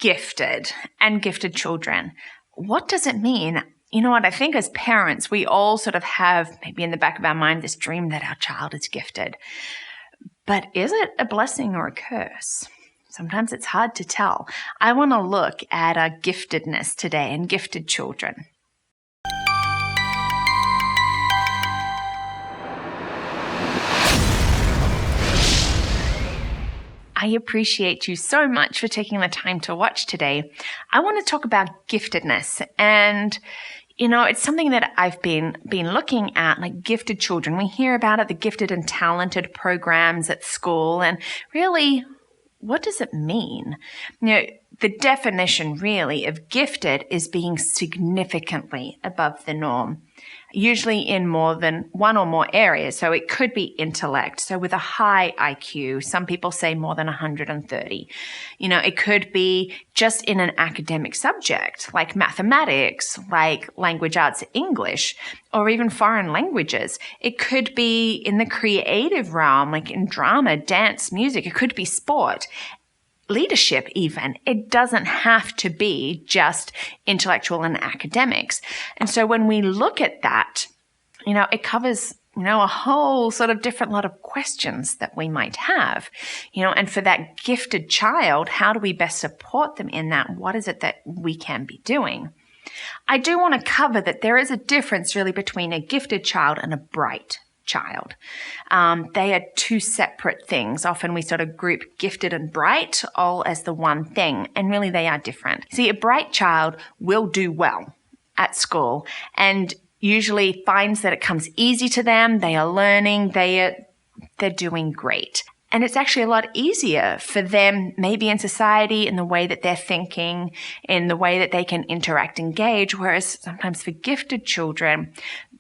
gifted and gifted children. What does it mean? You know what? I think as parents, we all sort of have maybe in the back of our mind this dream that our child is gifted. But is it a blessing or a curse? Sometimes it's hard to tell. I want to look at our giftedness today and gifted children. I appreciate you so much for taking the time to watch today. I want to talk about giftedness, and it's something that I've been looking at, like gifted children. We hear about it, the gifted and talented programs at school, and really, what does it mean? The definition really of gifted is being significantly above the norm, usually in more than one or more areas. So it could be intellect. So with a high IQ, some people say more than 130. It could be just in an academic subject like mathematics, like language arts, English, or even foreign languages. It could be in the creative realm, like in drama, dance, music. It could be sport. Leadership even. It doesn't have to be just intellectual and academics. And so when we look at that, it covers, a whole sort of different lot of questions that we might have, and for that gifted child, how do we best support them in that? What is it that we can be doing? I do want to cover that there is a difference really between a gifted child and a bright child. They are two separate things. Often we sort of group gifted and bright all as the one thing, and really they are different. See, a bright child will do well at school and usually finds that it comes easy to them. They are learning. They're doing great. And it's actually a lot easier for them, maybe in society, in the way that they're thinking, in the way that they can interact, engage. Whereas sometimes for gifted children,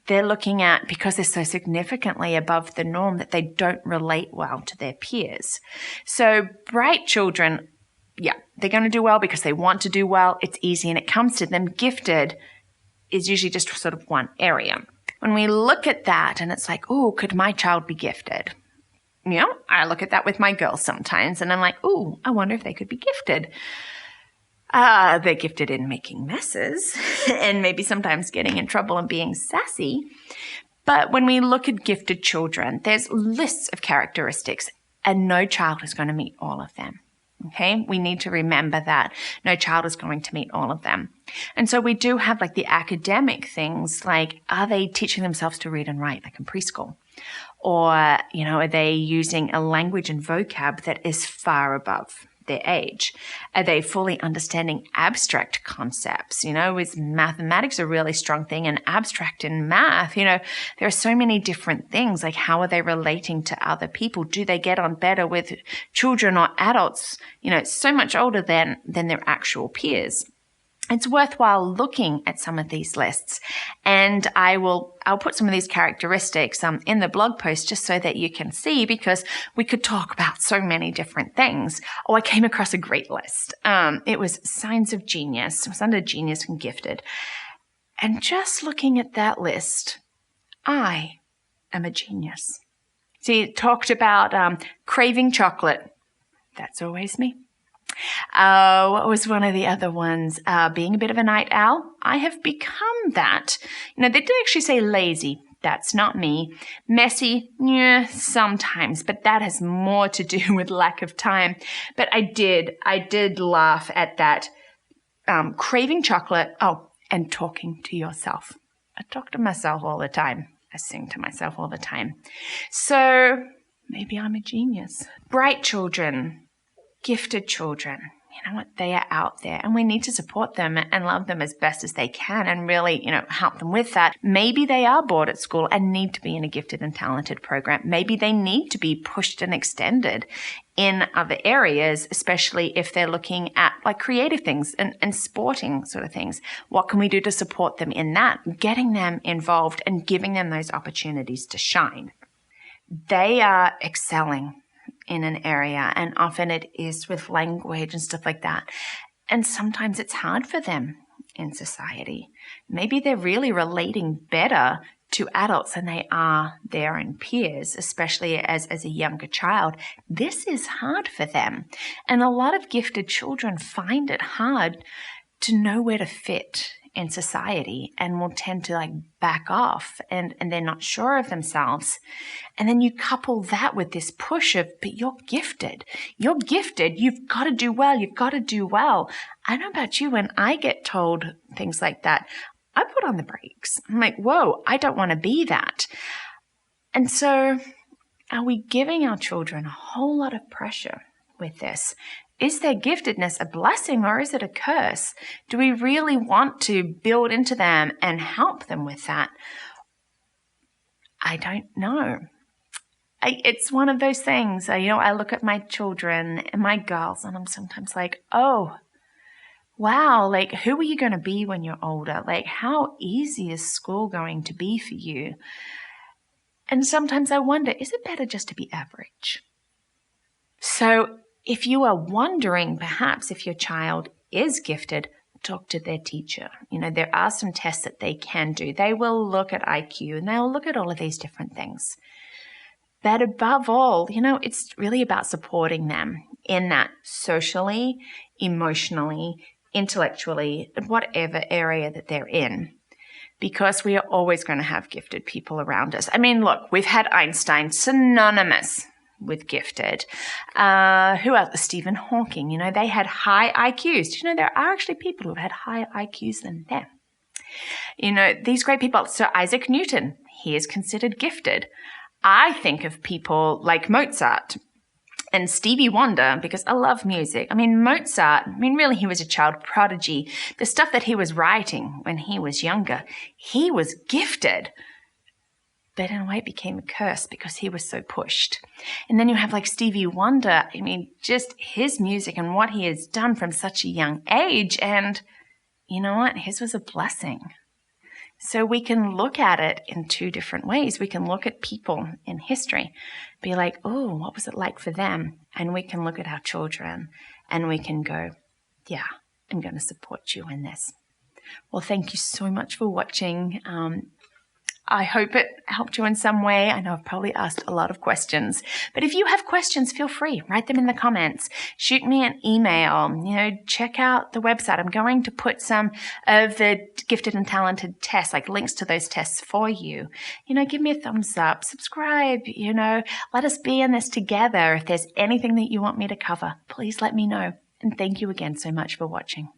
they're looking at, because they're so significantly above the norm, that they don't relate well to their peers. So bright children, they're going to do well because they want to do well. It's easy and it comes to them. Gifted is usually just sort of one area. When we look at that and it's like, oh, could my child be gifted? I look at that with my girls sometimes and I'm like, oh, I wonder if they could be gifted. They're gifted in making messes and maybe sometimes getting in trouble and being sassy. But when we look at gifted children, there's lists of characteristics and no child is going to meet all of them. Okay, we need to remember that no child is going to meet all of them. And so we do have like the academic things, like are they teaching themselves to read and write like in preschool? Or, are they using a language and vocab that is far above their age? Are they fully understanding abstract concepts? Is mathematics a really strong thing, and abstract in math? There are so many different things, like how are they relating to other people? Do they get on better with children or adults, so much older than their actual peers? It's worthwhile looking at some of these lists, and I'll put some of these characteristics in the blog post just so that you can see, because we could talk about so many different things. Oh, I came across a great list. It was Signs of Genius. It was under Genius and Gifted. And just looking at that list, I am a genius. See, it talked about craving chocolate. That's always me. What was one of the other ones? Being a bit of a night owl. I have become that. They did actually say lazy. That's not me. Messy, yeah, sometimes, but that has more to do with lack of time. But I did laugh at that. Craving chocolate. Oh, and talking to yourself. I talk to myself all the time. I sing to myself all the time. So maybe I'm a genius. Bright children. Gifted children, they are out there and we need to support them and love them as best as they can and really, help them with that. Maybe they are bored at school and need to be in a gifted and talented program. Maybe they need to be pushed and extended in other areas, especially if they're looking at like creative things and sporting sort of things. What can we do to support them in that? Getting them involved and giving them those opportunities to shine. They are excelling in an area, and often it is with language and stuff like that. And sometimes it's hard for them in society. Maybe they're really relating better to adults than they are their own peers, especially as a younger child, this is hard for them. And a lot of gifted children find it hard to know where to fit in society and will tend to back off and they're not sure of themselves. And then you couple that with this push of, but you're gifted. You're gifted. You've got to do well. You've got to do well. I don't know about you, when I get told things like that, I put on the brakes. I'm like, whoa, I don't want to be that. And so are we giving our children a whole lot of pressure with this? Is their giftedness a blessing or is it a curse? Do we really want to build into them and help them with that? I don't know. It's one of those things, I look at my children and my girls and I'm sometimes like, oh, wow, who are you going to be when you're older? How easy is school going to be for you? And sometimes I wonder, is it better just to be average? So if you are wondering perhaps if your child is gifted, talk to their teacher. There are some tests that they can do. They will look at IQ and they'll look at all of these different things. But above all, it's really about supporting them in that socially, emotionally, intellectually, whatever area that they're in. Because we are always going to have gifted people around us. I mean, look, we've had Einstein synonymous with gifted. Who else? Stephen Hawking. They had high IQs. Do you know there are actually people who have had higher IQs than them? These great people. So Isaac Newton, he is considered gifted. I think of people like Mozart and Stevie Wonder, because I love music. Mozart, really he was a child prodigy. The stuff that he was writing when he was younger, he was gifted. But in a way it became a curse because he was so pushed. And then you have Stevie Wonder. Just his music and what he has done from such a young age. And you know what? His was a blessing. So we can look at it in two different ways. We can look at people in history, be like, oh, what was it like for them? And we can look at our children and we can go, yeah, I'm going to support you in this. Well, thank you so much for watching. I hope it helped you in some way. I know I've probably asked a lot of questions, but if you have questions, feel free, write them in the comments, shoot me an email, check out the website. I'm going to put some of the gifted and talented tests, links to those tests for you. Give me a thumbs up, subscribe, let us be in this together. If there's anything that you want me to cover, please let me know. And thank you again so much for watching.